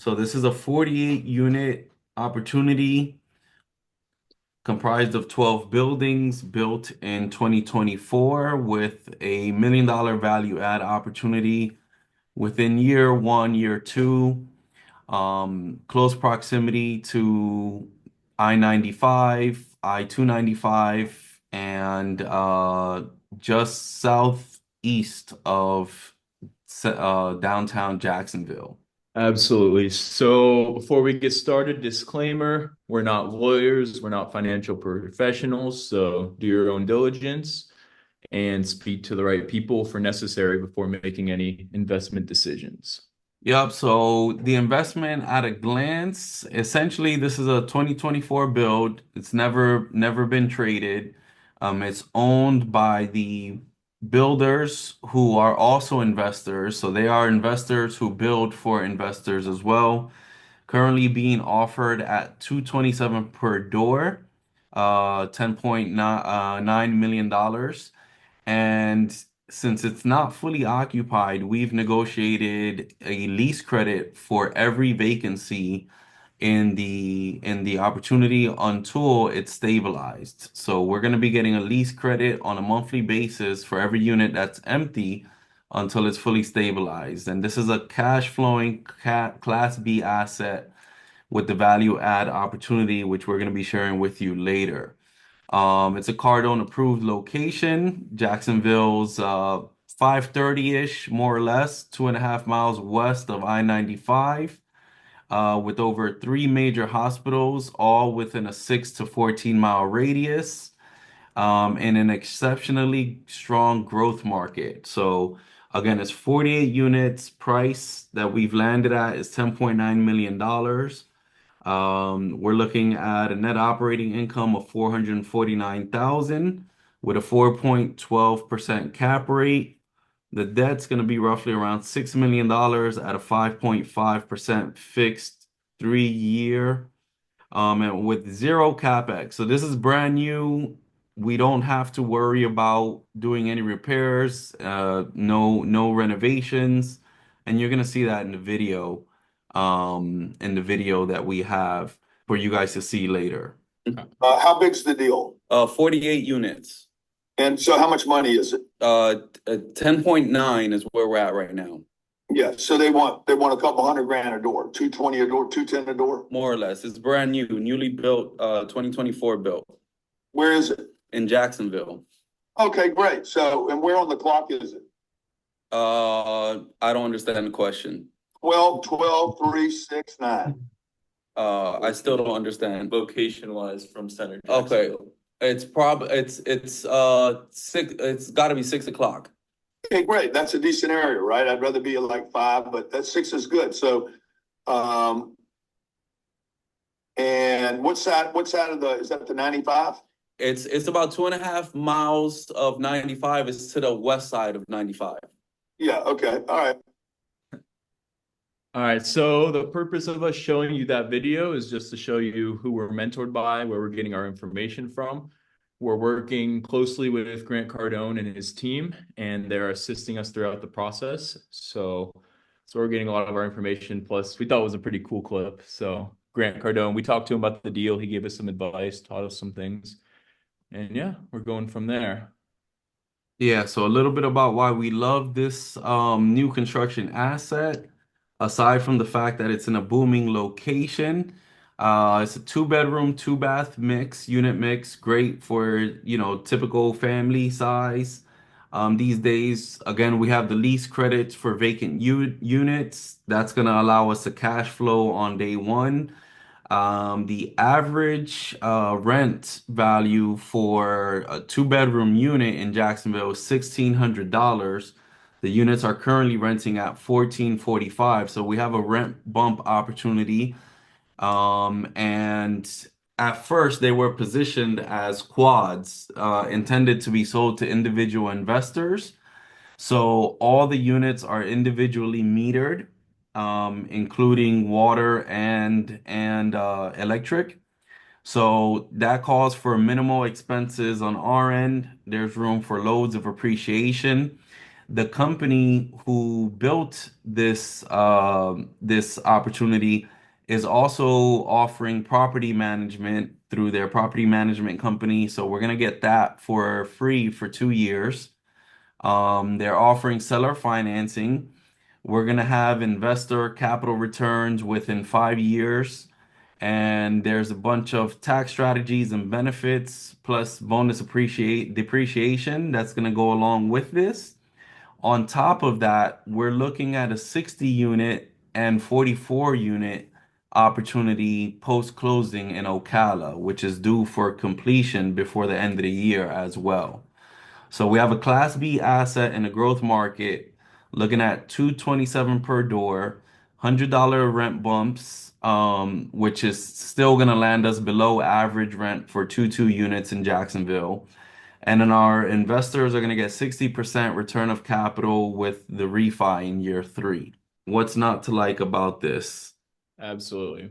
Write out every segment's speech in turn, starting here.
So this is a 48 unit opportunity comprised of 12 buildings built in 2024 with a $1 million value add opportunity within year one, year two, close proximity to I-95, I-295, and just southeast of downtown Jacksonville. Absolutely. So before we get started, disclaimer, we're not lawyers, we're not financial professionals, so do your own diligence and speak to the right people for necessary before making any investment decisions. Yep, so the investment at a glance, essentially this is a 2024 build. It's never been traded. It's owned by the builders who are also investors. So they are investors who build for investors as well. Currently being offered at 227 per door, 10.9 million dollars. And since it's not fully occupied, we've negotiated a lease credit for every vacancy in the opportunity until it's stabilized. So we're going to be getting a lease credit on a monthly basis for every unit that's empty until it's fully stabilized. And this is a cash flowing Class B asset with the value add opportunity, which we're going to be sharing with you later. It's a Cardone approved location, Jacksonville's 530-ish, more or less, 2.5 miles west of I-95, with over three major hospitals, all within a 6 to 14 mile radius, in an exceptionally strong growth market. So again, it's 48 units. Price that we've landed at is $10.9 million. We're looking at a net operating income of 449,000 with a 4.12% cap rate. The debt's going to be roughly around $6 million at a 5.5% fixed 3 year, and with zero capex. So this is brand new. We don't have to worry about doing any repairs, no renovations, and you're gonna see that in the video that we have for you guys to see later. How big's the deal? 48 units. And so how much money is it? 10.9 is where we're at right now. Yeah, so they want a couple $100,000 a door, 220 a door, 210 a door. More or less. It's brand new, newly built, 2024 built Where is it? in Jacksonville. Okay, great. So, and where on the clock is it? I don't understand the question. 12, 12, 3, 6, 9. I still don't understand. Location wise from center Okay, Jacksonville. it's 6. It's got to be 6 o'clock. Okay, great. That's a decent area, right? I'd rather be at like 5, but that 6 is good. So, um, and what side of is that the 95? It's about 2.5 miles of 95. It's to the west side of 95. Yeah, okay. All right. All right, so the purpose of us showing you that video is just to show you who we're mentored by, where we're getting our information from. We're working closely with Grant Cardone and his team, and they're assisting us throughout the process. So we're getting a lot of our information. Plus, we thought it was a pretty cool clip. So Grant Cardone, we talked to him about the deal. He gave us some advice, taught us some things, and yeah, we're going from there. Yeah, so a little bit about why we love this new construction asset, aside from the fact that it's in a booming location. It's a two-bedroom, two-bath unit mix, great for, typical family size. These days, again, we have the lease credits for vacant units. That's going to allow us to cash flow on day one. The average rent value for a two-bedroom unit in Jacksonville is $1,600. The units are currently renting at 1445, so we have a rent bump opportunity. And at first, they were positioned as quads, intended to be sold to individual investors. So all the units are individually metered, including water and electric. So that calls for minimal expenses on our end. There's room for loads of appreciation. The company who built this opportunity is also offering property management through their property management company. So we're gonna get that for free for 2 years. They're offering seller financing. We're gonna have investor capital returns within 5 years. And there's a bunch of tax strategies and benefits plus bonus appreciate depreciation that's gonna go along with this. On top of that, we're looking at a 60 unit and 44 unit opportunity post-closing in Ocala, which is due for completion before the end of the year as well. So we have a Class B asset in a growth market looking at 227 per door, $100 rent bumps, which is still going to land us below average rent for two units in Jacksonville. And then our investors are going to get 60% return of capital with the refi in year 3. What's not to like about this? Absolutely.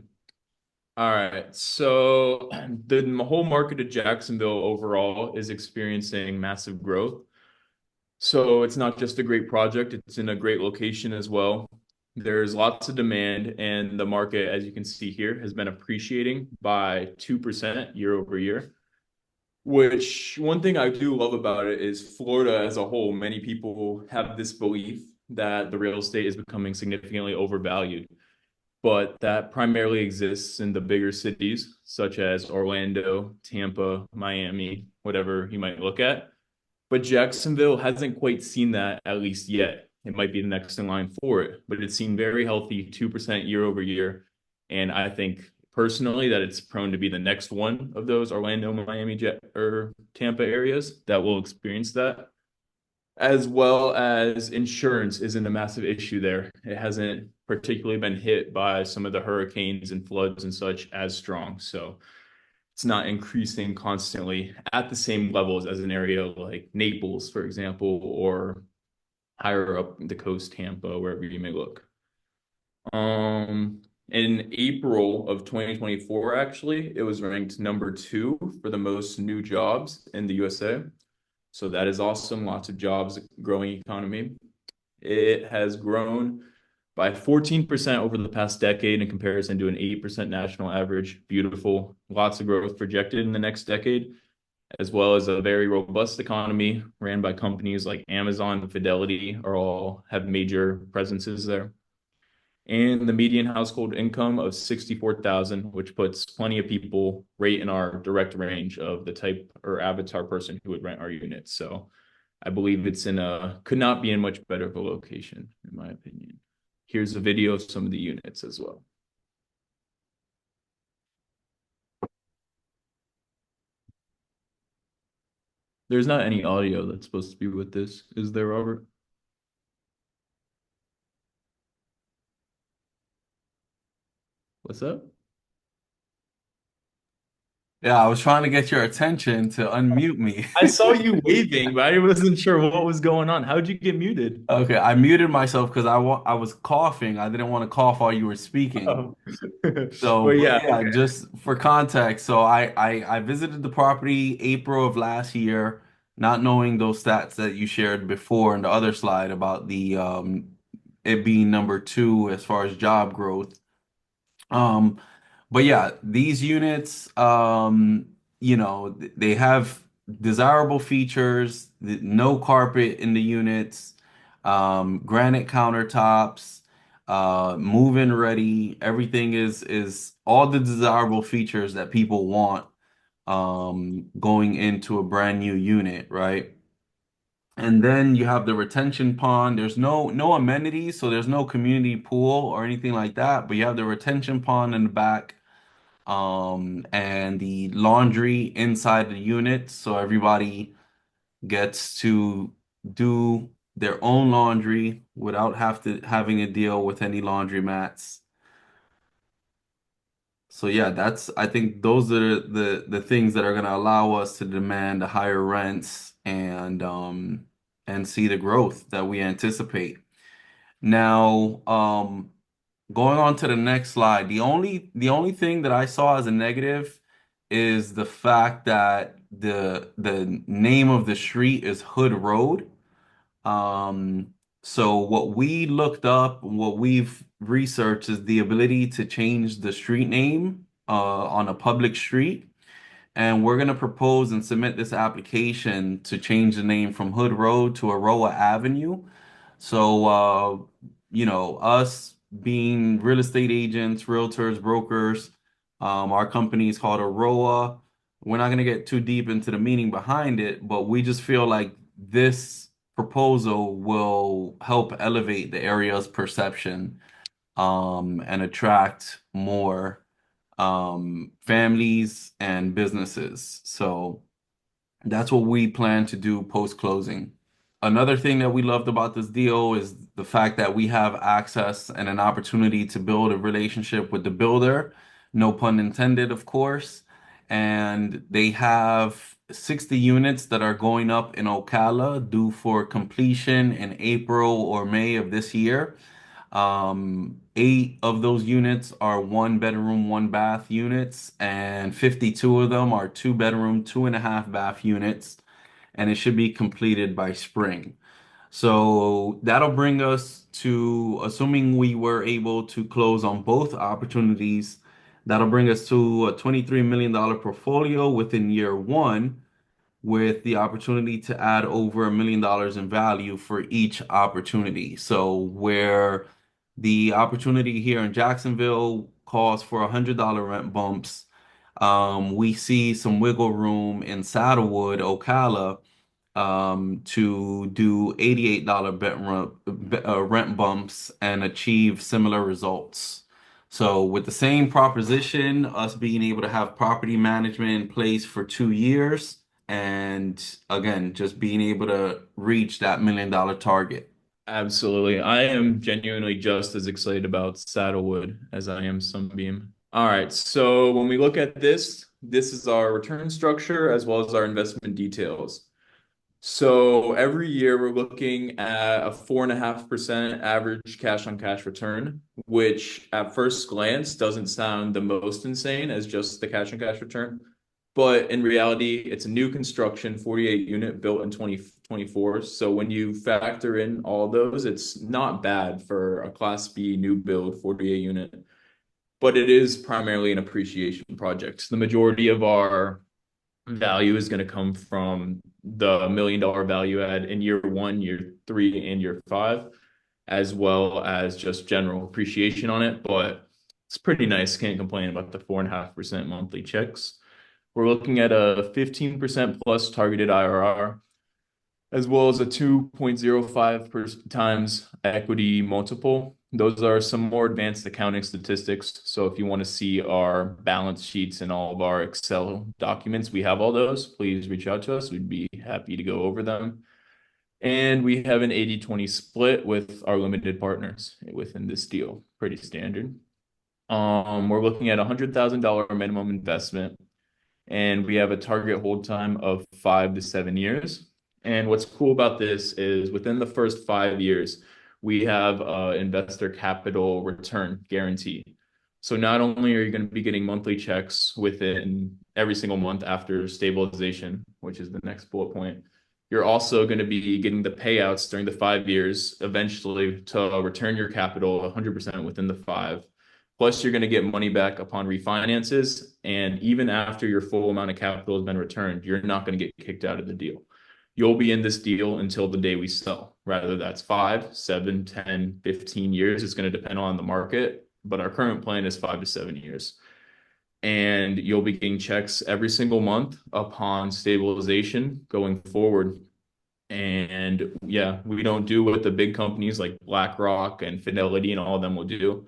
All right. So the whole market of Jacksonville overall is experiencing massive growth. So it's not just a great project, it's in a great location as well. There's lots of demand, and the market, as you can see here, has been appreciating by 2% year over year. Which one thing I do love about it is Florida as a whole, many people have this belief that the real estate is becoming significantly overvalued, but that primarily exists in the bigger cities such as Orlando, Tampa, Miami, whatever you might look at. But Jacksonville hasn't quite seen that, at least yet. It might be the next in line for it, but it's seen very healthy 2% year over year. And I think personally that it's prone to be the next one of those Orlando, Miami, or Tampa areas that will experience that. As well as insurance isn't a massive issue there. It hasn't particularly been hit by some of the hurricanes and floods and such as strong. So it's not increasing constantly at the same levels as an area like Naples, for example, or higher up the coast, Tampa, wherever you may look. In April of 2024, actually, it was ranked number 2 for the most new jobs in the USA. So that is awesome. Lots of jobs, growing economy. It has grown by 14% over the past decade in comparison to an 8% national average. Beautiful. Lots of growth projected in the next decade, as well as a very robust economy ran by companies like Amazon and Fidelity are all have major presences there. And the median household income of 64,000, which puts plenty of people right in our direct range of the type or avatar person who would rent our units. So I believe it's could not be in much better of a location, in my opinion. Here's a video of some of the units as well. There's not any audio that's supposed to be with this, is there, Robert? What's up? Yeah, I was trying to get your attention to unmute me. I saw you waving, but I wasn't sure what was going on. How'd you get muted? Okay, I muted myself because I was coughing. I didn't want to cough while you were speaking. Oh. So, Well, but yeah, yeah, just for context, so I visited the property April of last year, not knowing those stats that you shared before in the other slide about the it being number 2 as far as job growth. Um, but yeah, these units, they have desirable features, no carpet in the units, granite countertops, move-in ready. Everything is all the desirable features that people want going into a brand new unit, right? And then you have the retention pond. There's no amenities, so there's no community pool or anything like that, but you have the retention pond in the back, and the laundry inside the unit, so everybody gets to do their own laundry without having to deal with any laundromats. So yeah, that's I think those are the things that are going to allow us to demand the higher rents and see the growth that we anticipate. Now, going on to the next slide, the only thing that I saw as a negative is the fact that the name of the street is Hood Road. So what we looked up, what we've researched is the ability to change the street name on a public street. And we're going to propose and submit this application to change the name from Hood Road to Aroa Avenue. So, us being real estate agents, realtors, brokers, our company is called Aroa. We're not going to get too deep into the meaning behind it, but we just feel like this proposal will help elevate the area's perception, and attract more families and businesses. So that's what we plan to do post-closing. Another thing that we loved about this deal is the fact that we have access and an opportunity to build a relationship with the builder, no pun intended, of course. And they have 60 units that are going up in Ocala, due for completion in April or May of this year. Eight of those units are one bedroom, one bath units, and 52 of them are two bedroom, two and a half bath units, and it should be completed by spring. So that'll bring us to, assuming we were able to close on both opportunities, that'll bring us to a $23 million portfolio within year one, with the opportunity to add over $1 million in value for each opportunity. So where the opportunity here in Jacksonville calls for $100 rent bumps, we see some wiggle room in Saddlewood, Ocala, to do $88 rent bumps and achieve similar results. So with the same proposition, us being able to have property management in place for 2 years, and again, just being able to reach that $1 million target. Absolutely. I am genuinely just as excited about Saddlewood as I am Sunbeam. All right. So when we look at this, this is our return structure as well as our investment details. So every year we're looking at a 4.5% average cash on cash return, which at first glance doesn't sound the most insane as just the cash on cash return. But in reality, it's a new construction, 48 unit built in 2024. So when you factor in all those, it's not bad for a Class B new build 48 unit. But it is primarily an appreciation project. The majority of our value is going to come from the $1 million value add in year one, year three, and year five, as well as just general appreciation on it. But it's pretty nice. Can't complain about the 4.5% monthly checks. We're looking at a 15% plus targeted IRR, as well as a 2.05 times equity multiple. Those are some more advanced accounting statistics. So if you want to see our balance sheets and all of our Excel documents, we have all those. Please reach out to us. We'd be happy to go over them. And we have an 80-20 split with our limited partners within this deal. Pretty standard. We're looking at $100,000 minimum investment, and we have a target hold time of 5 to 7 years. And what's cool about this is within the first 5 years, we have investor capital return guarantee. So not only are you going to be getting monthly checks within every single month after stabilization, which is the next bullet point, you're also going to be getting the payouts during the 5 years eventually to return your capital 100% within the five. Plus, you're going to get money back upon refinances. And even after your full amount of capital has been returned, you're not going to get kicked out of the deal. You'll be in this deal until the day we sell. Rather, that's 5, 7, 10, 15 years. It's going to depend on the market, but our current plan is 5 to 7 years. And you'll be getting checks every single month upon stabilization going forward. And yeah, we don't do what the big companies like BlackRock and Fidelity and all of them will do,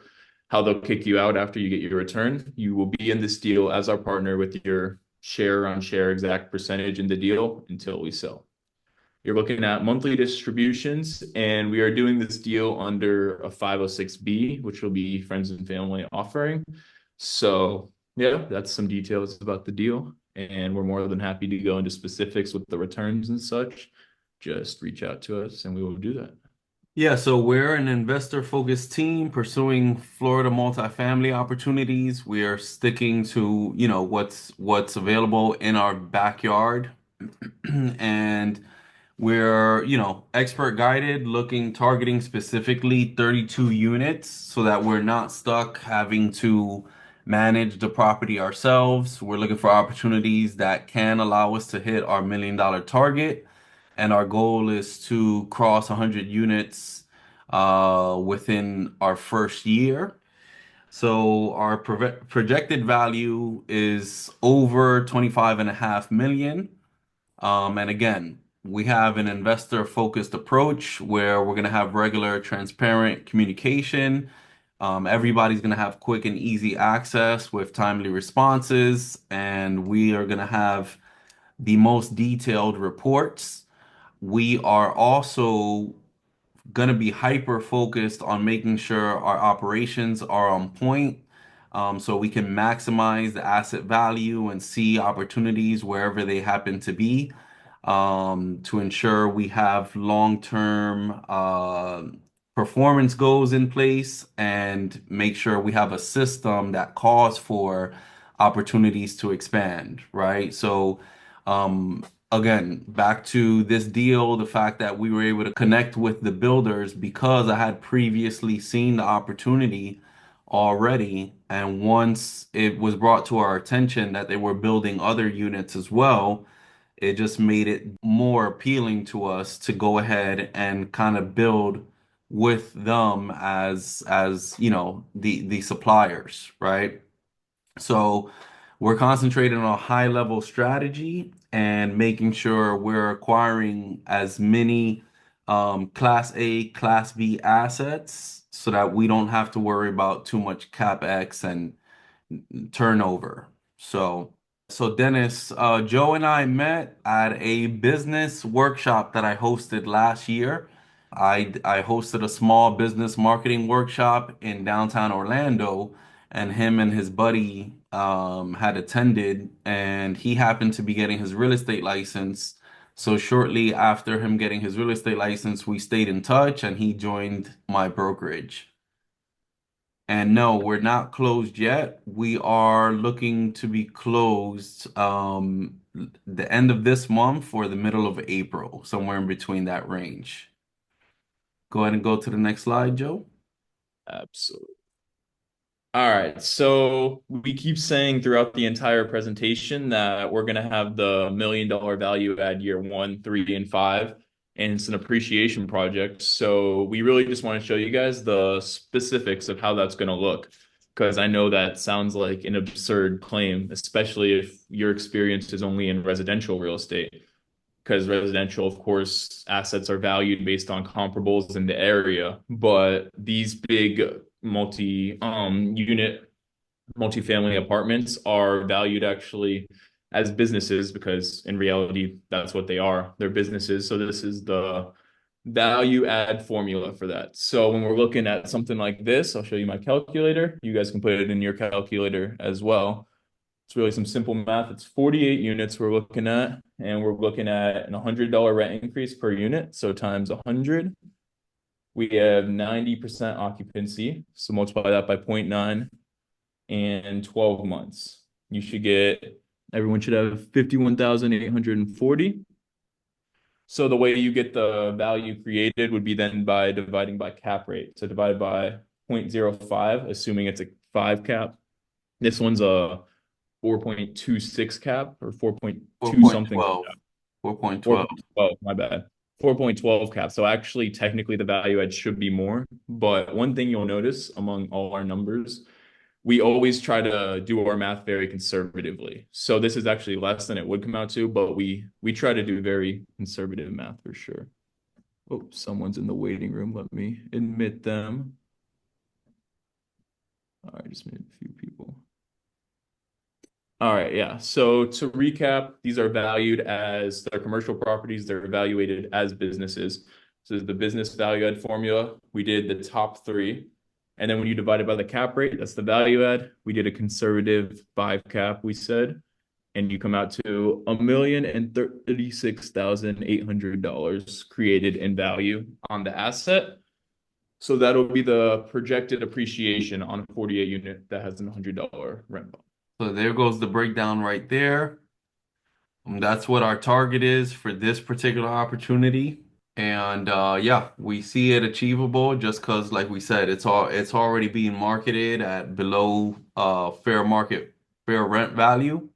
how they'll kick you out after you get your return. You will be in this deal as our partner with your share on share exact percentage in the deal until we sell. You're looking at monthly distributions, and we are doing this deal under a 506B, which will be friends and family offering. So yeah, that's some details about the deal. And we're more than happy to go into specifics with the returns and such. Just reach out to us and we will do that. Yeah, so we're an investor-focused team pursuing Florida multifamily opportunities. We are sticking to, what's available in our backyard. And We're, expert guided, targeting specifically 32 units so that we're not stuck having to manage the property ourselves. We're looking for opportunities that can allow us to hit our $1 million target. And our goal is to cross 100 units within our first year. So our projected value is over 25.5 million. And again, we have an investor focused approach where we're going to have regular, transparent communication. Everybody's going to have quick and easy access with timely responses, and we are going to have the most detailed reports. We are also going to be hyper focused on making sure our operations are on point, so we can maximize the asset value and see opportunities wherever they happen to be, to ensure we have long-term performance goals in place and make sure we have a system that calls for opportunities to expand, right? So, again, back to this deal, the fact that we were able to connect with the builders because I had previously seen the opportunity already. And once it was brought to our attention that they were building other units as well, it just made it more appealing to us to go ahead and kind of build with them as the suppliers, right? So we're concentrating on a high level strategy and making sure we're acquiring as many Class A, Class B assets so that we don't have to worry about too much CapEx and turnover. So Dennis, Joe and I met at a business workshop that I hosted last year. I hosted a small business marketing workshop in downtown Orlando, and him and his buddy had attended, and he happened to be getting his real estate license. So shortly after him getting his real estate license, we stayed in touch, and he joined my brokerage. And no, we're not closed yet. We are looking to be closed the end of this month or the middle of April, somewhere in between that range. Go ahead and go to the next slide, Joe. Absolutely. All right, so we keep saying throughout the entire presentation that we're going to have the $1 million value add year 1, 3, and 5, and it's an appreciation project. So we really just want to show you guys the specifics of how that's going to look, because I know that sounds like an absurd claim, especially if your experience is only in residential real estate. Because residential, of course, assets are valued based on comparables in the area, but these big unit multifamily apartments are valued actually as businesses, because in reality that's what they are. They're businesses. So this is the value add formula for that. So when we're looking at something like this, I'll show you my calculator. You guys can put it in your calculator as well. It's really some simple math. It's 48 units we're looking at, and we're looking at an $100 rent increase per unit. So times 100, we have 90% occupancy. So multiply that by 0.9 and 12 months. Everyone should have 51,840. So the way you get the value created would be then by dividing by cap rate. So divide by 0.05, assuming it's a 5 cap. This one's a 4.26 cap or 4.2 something. 4.12. 4.12, my bad. 4.12 cap. So actually, technically, the value add should be more. But one thing you'll notice among all our numbers, we always try to do our math very conservatively. So this is actually less than it would come out to, but we try to do very conservative math for sure. Oh, someone's in the waiting room. Let me admit them. All right, just made a few people. All right, yeah. So to recap, these are valued as their commercial properties. They're evaluated as businesses. So this is the business value add formula. We did the top 3. And then when you divide it by the cap rate, that's the value add. We did a conservative 5 cap, we said. And you come out to $1,036,800 created in value on the asset. So that'll be the projected appreciation on a 48 unit that has a $100 rent bump. So there goes the breakdown right there. That's what our target is for this particular opportunity. And yeah, we see it achievable just because, like we said, it's already being marketed at below fair rent value.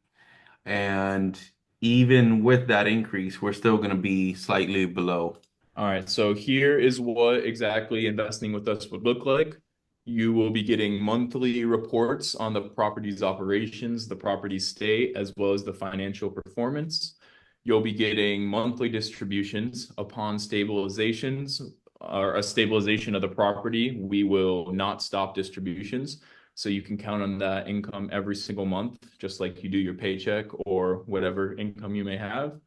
And even with that increase, we're still going to be slightly below. All right, so here is what exactly investing with us would look like. You will be getting monthly reports on the property's operations, the property's state, as well as the financial performance. You'll be getting monthly distributions upon stabilizations or a stabilization of the property. We will not stop distributions. So you can count on that income every single month, just like you do your paycheck or whatever income you may have.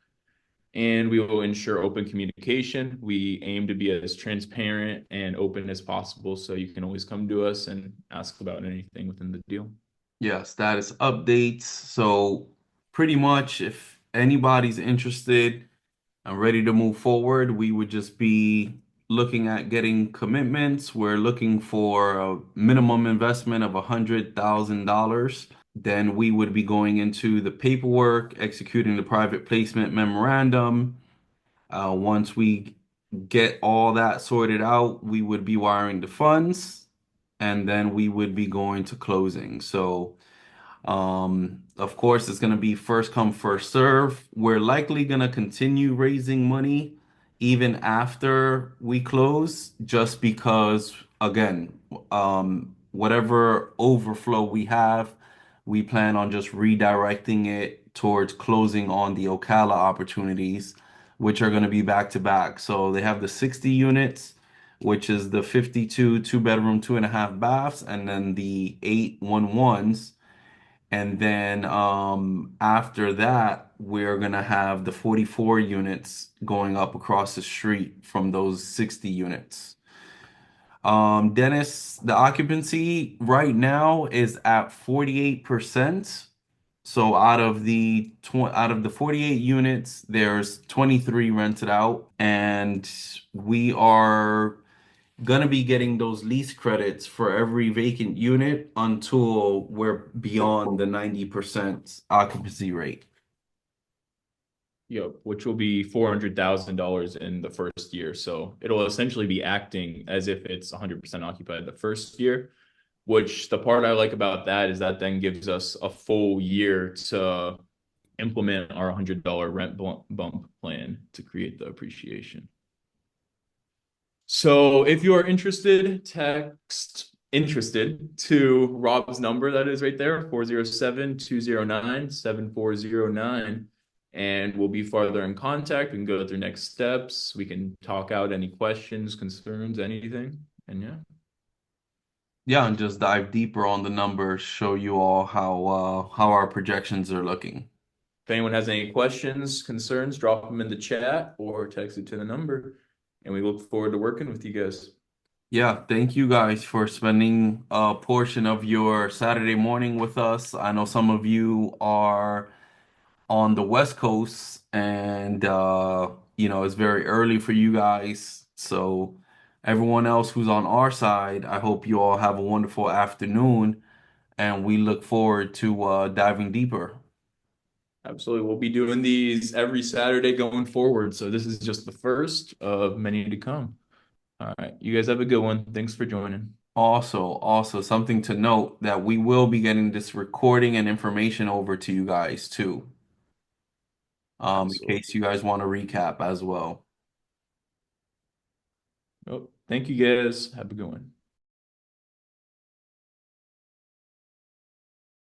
And we will ensure open communication. We aim to be as transparent and open as possible, so you can always come to us and ask about anything within the deal. Yeah, status updates. So pretty much if anybody's interested and ready to move forward, we would just be looking at getting commitments. We're looking for a minimum investment of $100,000. Then we would be going into the paperwork, executing the private placement memorandum. Once we get all that sorted out, we would be wiring the funds, and then we would be going to closing. So of course, it's going to be first come, first serve. We're likely going to continue raising money even after we close, just because, again, whatever overflow we have, we plan on just redirecting it towards closing on the Ocala opportunities, which are going to be back to back. So they have the 60 units, which is the 52 two-bedroom, two and a half baths, and then the 811s. And then after that, we're gonna have the 44 units going up across the street from those 60 units. Dennis, the occupancy right now is at 48%. So out of the 48 units, there's 23 rented out, and we are gonna be getting those lease credits for every vacant unit until we're beyond the 90% occupancy rate. Yep, which will be $400,000 in the first year. So it'll essentially be acting as if it's 100% occupied the first year, which the part I like about that is that then gives us a full year to implement our $100 rent bump plan to create the appreciation. So if you are interested, text interested to Rob's number that is right there, 407-209-7409. And we'll be further in contact. We can go through next steps. We can talk out any questions, concerns, anything. And yeah. Yeah, and just dive deeper on the numbers, show you all how our projections are looking. If anyone has any questions, concerns, drop them in the chat or text it to the number. And we look forward to working with you guys. Yeah, thank you guys for spending a portion of your Saturday morning with us. I know some of you are on the West Coast, and it's very early for you guys. So everyone else who's on our side, I hope you all have a wonderful afternoon, and we look forward to diving deeper. Absolutely. We'll be doing these every Saturday going forward. So this is just the first of many to come. All right. You guys have a good one. Thanks for joining. Also something to note that we will be getting this recording and information over to you guys too, in case Absolutely. you guys want to recap as well. Oh, thank you guys. Have a good one.